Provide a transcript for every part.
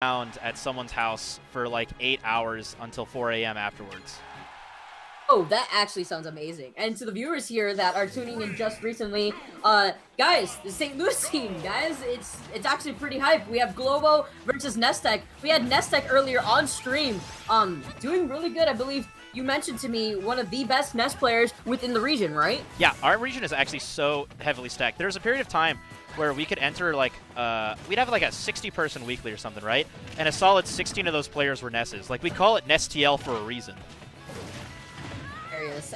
around at someone's house for like 8 hours until 4 a.m. afterwards. Oh, that actually sounds amazing. And to the viewers here that are tuning in just recently, guys, the St. Louis team, guys, it's actually pretty hype. We have Globo versus Nestec. We had Nestec earlier on stream, doing really good. I believe you mentioned to me one of the best Nest players within the region, right? Yeah, our region is actually so heavily stacked. There was a period of time where we could enter like, we'd have like a 60-person weekly or something, right? And a solid 16 of those players were Nesses. Like, we call it Nestl for a reason.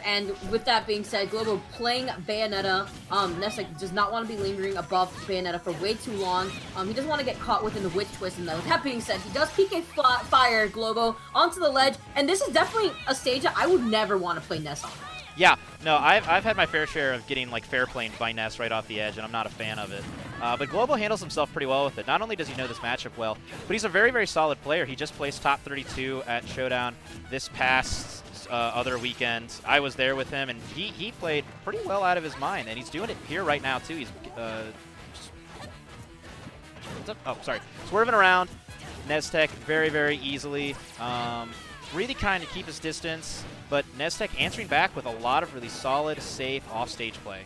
And with that being said, Globo playing Bayonetta. Nestec does not want to be lingering above Bayonetta for way too long. He doesn't want to get caught within the witch twist. And with that being said, he does PK fire Globo onto the ledge. And this is definitely a stage that I would never want to play Nest on. Yeah, no, I've had my fair share of getting like fair planed by Nest right off the edge, and I'm not a fan of it. But Globo handles himself pretty well with it. Not only does he know this matchup well, but he's a very, very solid player. He just placed top 32 at Showdown this past other weekend. I was there with him, and he played pretty well out of his mind, and he's doing it here right now too. He's what's up? Oh, sorry, swerving around Nestec very, very easily. Really kind of keep his distance, but Nestec answering back with a lot of really solid, safe offstage play.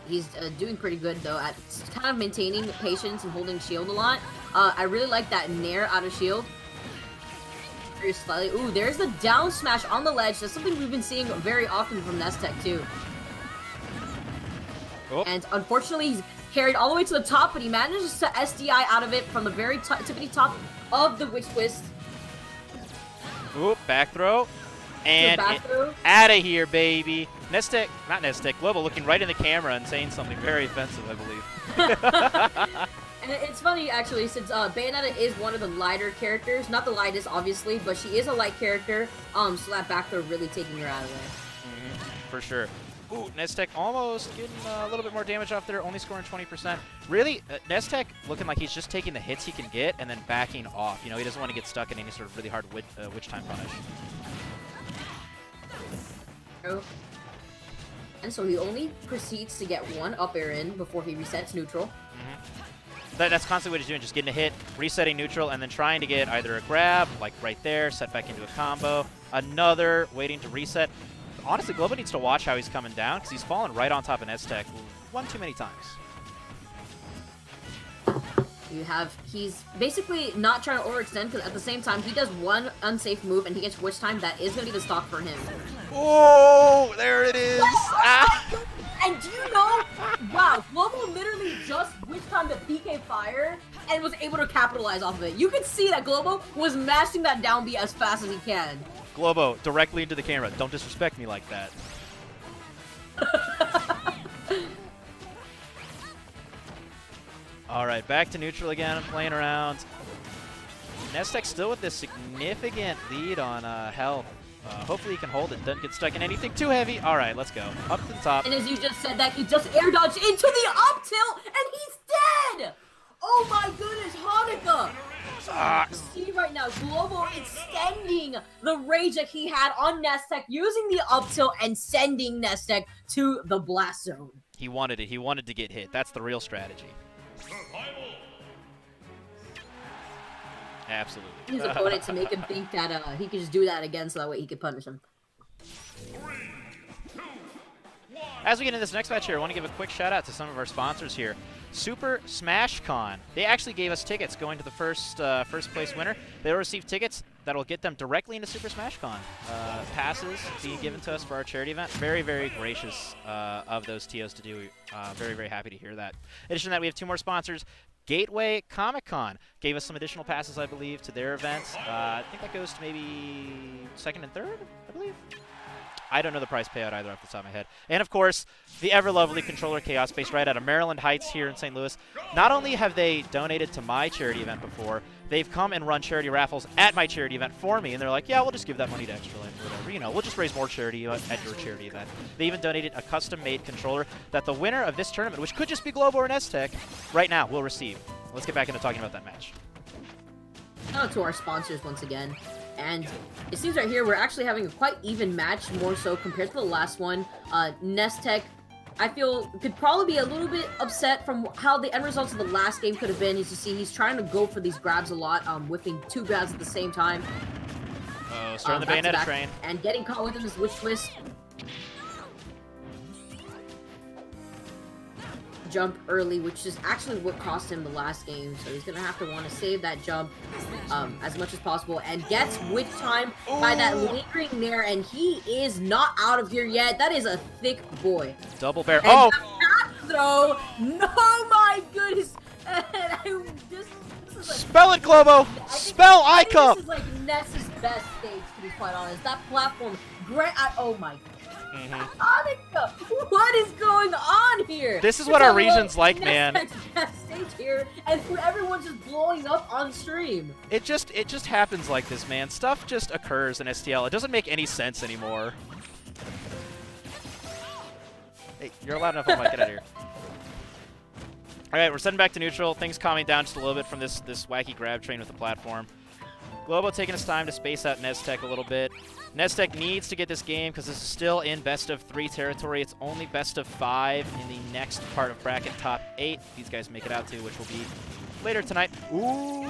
He's doing pretty good though at kind of maintaining patience and holding shield a lot. I really like that nair out of shield. Very slightly. Ooh, there's the down smash on the ledge. That's something we've been seeing very often from Nestec too. Oh. And unfortunately, he's carried all the way to the top, but he manages to SDI out of it from the very tippity top of the witch twist. Oop, back throw. And out of here, baby. Nestec, not Nestec, Globo looking right in the camera and saying something very offensive, I believe. And it's funny, actually, since Bayonetta is one of the lighter characters. Not the lightest, obviously, but she is a light character. So that back throw really taking her out of there. For sure. Ooh, Nestec almost getting a little bit more damage off there, only scoring 20%. Really, Nestec looking like he's just taking the hits he can get and then backing off. You know, he doesn't want to get stuck in any sort of really hard witch time punish. Oh. And so he only proceeds to get one up air in before he resets neutral. That's constantly what he's doing, just getting a hit, resetting neutral, and then trying to get either a grab, like right there, set back into a combo, another, waiting to reset. Honestly, Globo needs to watch how he's coming down, because he's fallen right on top of Nestec one too many times. He's basically not trying to overextend, because at the same time, he does one unsafe move, and he gets witch time. That is going to be the stock for him. Oh, there it is! And do you know, wow, Globo literally just witch timed the PK fire and was able to capitalize off of it. You could see that Globo was mashing that down B as fast as he can. Globo, directly into the camera. Don't disrespect me like that. All right, back to neutral again, playing around. Nestec still with this significant lead on health. Hopefully he can hold it, doesn't get stuck in anything too heavy. All right, let's go. Up to the top. And as you just said that, he just air dodged into the up tilt, and he's dead! Oh my goodness, Hanukkah! See right now, Globo extending the rage that he had on Nestec, using the up tilt and sending Nestec to the blast zone. He wanted it. He wanted to get hit. That's the real strategy. Absolutely. His opponent to make him think that he could just do that again, so that way he could punish him. As we get into this next match here, I want to give a quick shout out to some of our sponsors here. Super Smash Con. They actually gave us tickets going to the first place winner. They'll receive tickets that'll get them directly into Super Smash Con. Passes being given to us for our charity event. Very, very gracious of those TOs to do. Very, very happy to hear that. In addition to that, we have two more sponsors. Gateway Comic Con gave us some additional passes, I believe, to their events. I think that goes to maybe second and third, I believe. I don't know the prize payout either off the top of my head. And, of course, the ever-lovely Controller Chaos based right out of Maryland Heights here in St. Louis. Not only have they donated to my charity event before, they've come and run charity raffles at my charity event for me. And they're like, yeah, we'll just give that money to Extra Life or whatever. You know, we'll just raise more charity at your charity event. They even donated a custom-made controller that the winner of this tournament, which could just be Globo or Nestec, right now will receive. Let's get back into talking about that match. Shout out to our sponsors once again. And it seems right here we're actually having a quite even match, more so compared to the last one. Nestec I feel could probably be a little bit upset from how the end results of the last game could have been. As you see, he's trying to go for these grabs a lot, whipping 2 grabs at the same time. Starting the Bayonetta train. And getting caught within this witch twist. Jump early, which is actually what cost him the last game, so he's gonna have to want to save that jump as much as possible, and gets witch time by that lingering nair, and he is not out of here yet. That is a thick boy. Double bear. And oh! Back throw! No, my goodness! This is like, Spell it, Globo! Spell I think ICUP! this is like Ness's best stage, to be quite honest. That platform, great. Oh my god. Hanukkah, what is going on here? This is what our region's like, man. Stage here, and everyone's just blowing up on stream. It just happens like this, man. Stuff just occurs in STL. It doesn't make any sense anymore. Hey, you're loud enough. Get out of here. All right, we're sending back to neutral. Things calming down just a little bit from this wacky grab train with the platform. Globo taking his time to space out Nestec a little bit. Nestec needs to get this game because this is still in best-of-3 territory. It's only best-of-5 in the next part of bracket top 8. These guys make it out to, which will be later tonight. Ooh!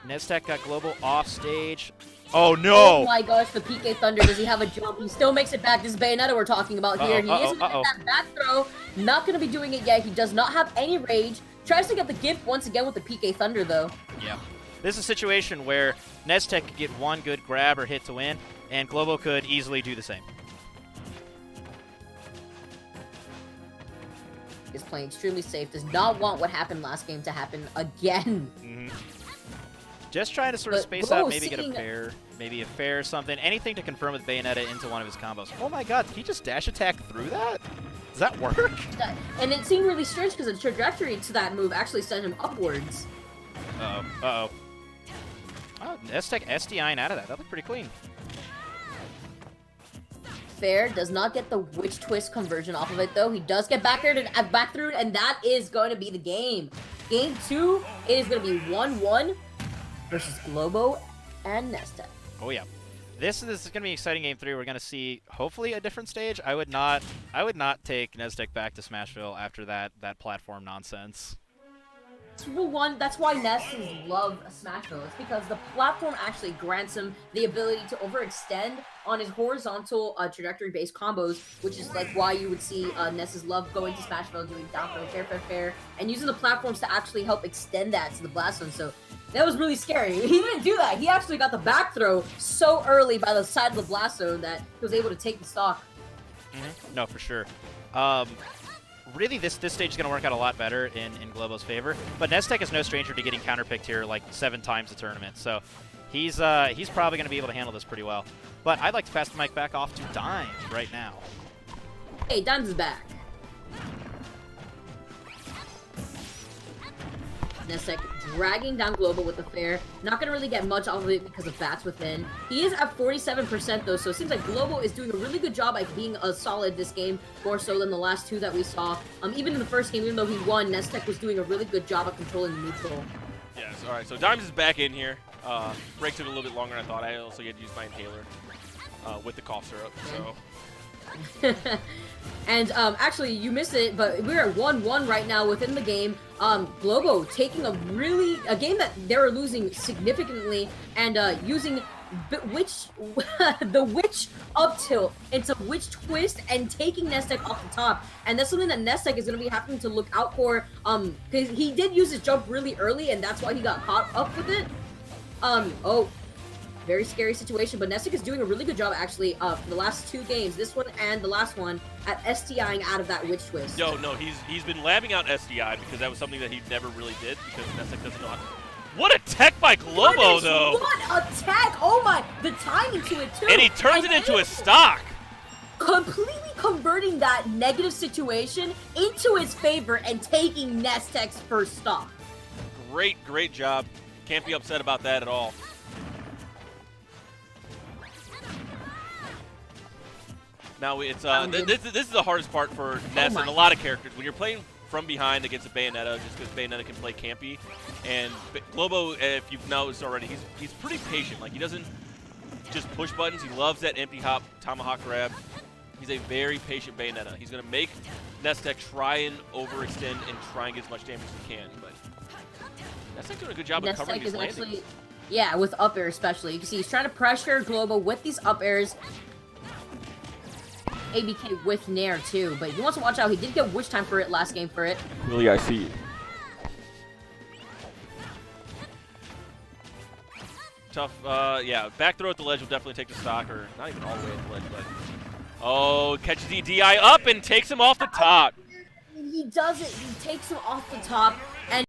Nestec got Globo off stage. Oh, no! Oh my gosh, the PK Thunder, does he have a jump? He still makes it back. This is Bayonetta we're talking about here. He isn't going to get that back throw. Not going to be doing it yet. He does not have any rage. Tries to get the gift once again with the PK Thunder, though. Yeah. This is a situation where Nestec could get one good grab or hit to win, and Globo could easily do the same. Is playing extremely safe. Does not want what happened last game to happen again. Just trying to sort of space out, maybe get a fair, maybe a fair or something. Anything to confirm with Bayonetta into one of his combos. Oh my god, did he just dash attack through that? Does that work? And it seemed really strange because the trajectory to that move actually sent him upwards. Uh-oh. Uh-oh. Oh, Nestec SDIing out of that. That looked pretty clean. Fair does not get the witch twist conversion off of it, though. He does get back through, and that is going to be the game. Game 2 is going to be 1-1 versus Globo and Nestec. Oh yeah, this is going to be exciting. Game 3. We're going to see hopefully a different stage. I would not take Nestec back to Smashville after that platform nonsense. That's why Nest's love Smashville. It's because the platform actually grants him the ability to overextend on his horizontal trajectory-based combos, which is like why you would see Nest's love going to Smashville, doing down throw, fair, and using the platforms to actually help extend that to the blast zone. So that was really scary. He didn't do that. He actually got the back throw so early by the side of the blast zone that he was able to take the stock. No, for sure. Really, this stage is going to work out a lot better in Globo's favor. But Nestec is no stranger to getting counterpicked here like 7 times a tournament. So he's probably going to be able to handle this pretty well. But I'd like to pass the mic back off to Dimes right now. Hey, Dimes is back. Nestec dragging down Globo with the fair. Not going to really get much off of it because of bats within. He is at 47% though, so it seems like Globo is doing a really good job at being solid this game, more so than the last 2 that we saw. Even in the first game, even though he won, Nestec was doing a really good job of controlling the neutral. Yes, alright, so Dimes is back in here. Break took a little bit longer than I thought. I also had to use my inhaler with the cough syrup, so... And actually, you missed it, but we're at 1-1 right now within the game. Globo taking a game that they were losing significantly and using the witch up tilt into witch twist and taking Nestec off the top. And that's something that Nestec is going to be having to look out for because he did use his jump really early and that's why he got caught up with it. Oh. Very scary situation, but Nestec is doing a really good job, actually, for the last 2 games, this one and the last one, at STIing out of that witch twist. No, he's been labbing out SDI because that was something that he never really did because Nestec doesn't know how to... What a tech by Globo, though! What a tech! Oh my, the timing to it, too! And he turns it into a stock! Completely converting that negative situation into his favor and taking Nestec's first stock. Great job. Can't be upset about that at all. Now it's this is the hardest part for Ness and a lot of characters when you're playing from behind against a Bayonetta, just because Bayonetta can play campy. And Globo, if you've noticed already, he's pretty patient. Like he doesn't just push buttons. He loves that empty hop tomahawk grab. He's a very patient Bayonetta. He's going to make Nestec try and overextend and try and get as much damage as he can. But Nestec's doing a good job of covering these landings. Actually, yeah, with up air especially. You can see he's trying to pressure Globo with these up airs. ABK with Nair too, but he wants to watch out. He did get Wish Time for it last game for it. Really, I see. Tough, yeah, back throw at the ledge will definitely take the stock, or not even all the way at the ledge, but... Oh, catches the DI up and takes him off the top. He does it. He takes him off the top, and